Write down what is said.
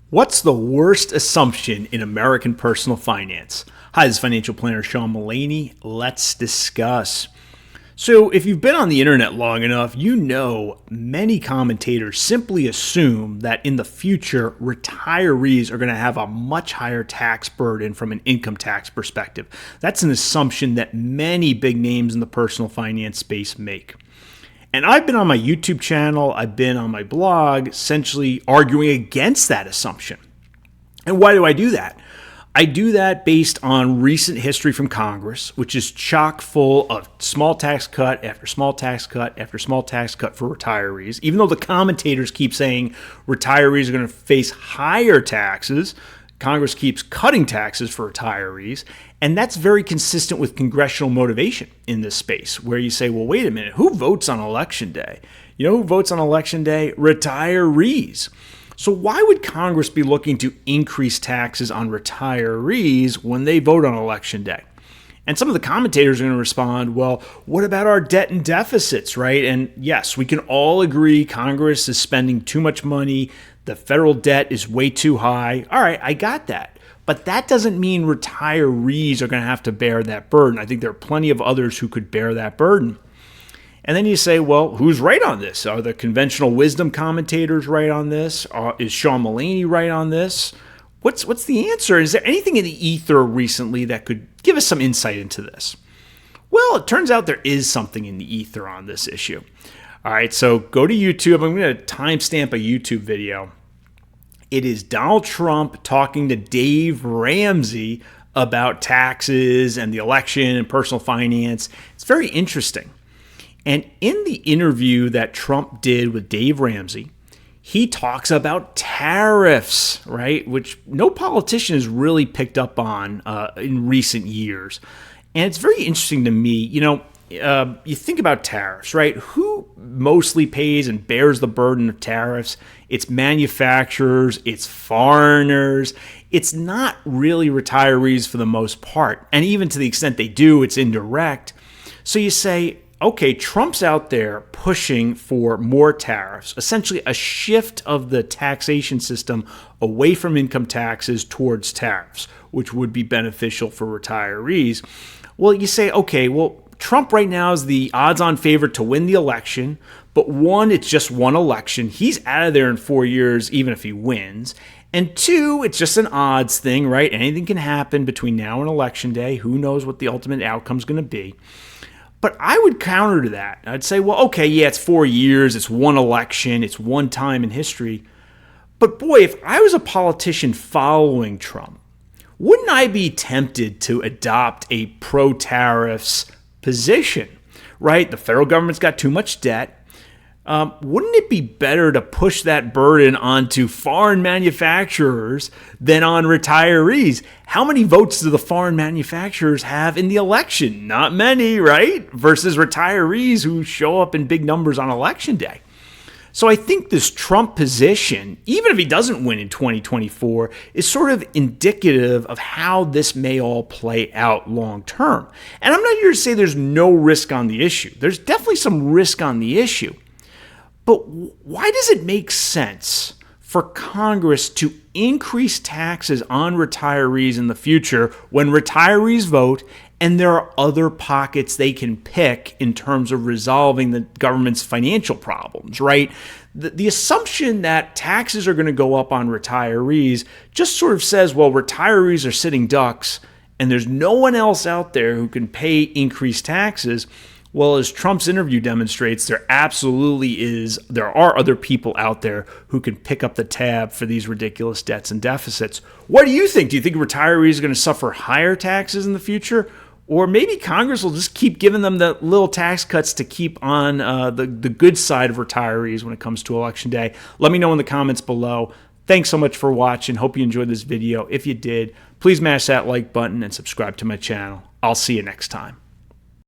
What's the worst assumption in American personal finance? Hi, this is financial planner Sean Mullaney. Let's discuss. So, if you've been on the internet long enough, you know many commentators simply assume that in the future, retirees are going to have a much higher tax burden from an income tax perspective. That's an assumption that many big names in the personal finance space make. And I've been on my YouTube channel, I've been on my blog, essentially arguing against that assumption. And why do I do that? I do that based on recent history from Congress, which is chock full of small tax cut after small tax cut after small tax cut for retirees. Even though the commentators keep saying retirees are going to face higher taxes, Congress keeps cutting taxes for retirees, and that's very consistent with congressional motivation in this space, where you say, well, wait a minute, who votes on Election Day? You know who votes on Election Day? Retirees. So why would Congress be looking to increase taxes on retirees when they vote on Election Day? And some of the commentators are going to respond, well, what about our debt and deficits, right? And yes, we can all agree Congress is spending too much money. The federal debt is way too high. All right, I got that. But that doesn't mean retirees are going to have to bear that burden. I think there are plenty of others who could bear that burden. And then you say, well, who's right on this? Are the conventional wisdom commentators right on this? Is Sean Mullaney right on this? What's the answer? Is there anything in the ether recently that could give us some insight into this? Well, it turns out there is something in the ether on this issue. All right, so go to YouTube. I'm going to timestamp a YouTube video. It is Donald Trump talking to Dave Ramsey about taxes and the election and personal finance. It's very interesting. And in the interview that Trump did with Dave Ramsey, he talks about tariffs, right? Which no politician has really picked up on in recent years. And it's very interesting to me. You think about tariffs, right? Who mostly pays and bears the burden of tariffs? It's manufacturers, it's foreigners. It's not really retirees for the most part. And even to the extent they do, it's indirect. So you say, okay, Trump's out there pushing for more tariffs, essentially a shift of the taxation system away from income taxes towards tariffs, which would be beneficial for retirees. Well, you say, okay, well, Trump right now is the odds-on favorite to win the election, but one, it's just one election. He's out of there in 4 years, even if he wins. And two, it's just an odds thing, right? Anything can happen between now and Election Day. Who knows what the ultimate outcome is going to be? But I would counter to that. I'd say, well, okay, yeah, it's 4 years, it's one election, it's one time in history. But boy, if I was a politician following Trump, wouldn't I be tempted to adopt a pro-tariffs position, right? The federal government's got too much debt. Wouldn't it be better to push that burden onto foreign manufacturers than on retirees? How many votes do the foreign manufacturers have in the election? Not many, right? Versus retirees who show up in big numbers on Election Day. So I think this Trump position, even if he doesn't win in 2024, is sort of indicative of how this may all play out long term. And I'm not here to say there's no risk on the issue. There's definitely some risk on the issue. But why does it make sense for Congress to increase taxes on retirees in the future when retirees vote and there are other pockets they can pick in terms of resolving the government's financial problems, right? The assumption that taxes are going to go up on retirees just sort of says, well, retirees are sitting ducks and there's no one else out there who can pay increased taxes. Well, as Trump's interview demonstrates, there are other people out there who can pick up the tab for these ridiculous debts and deficits. What do you think? Do you think retirees are going to suffer higher taxes in the future? Or maybe Congress will just keep giving them the little tax cuts to keep on the good side of retirees when it comes to Election Day? Let me know in the comments below. Thanks so much for watching. Hope you enjoyed this video. If you did, please smash that like button and subscribe to my channel. I'll see you next time.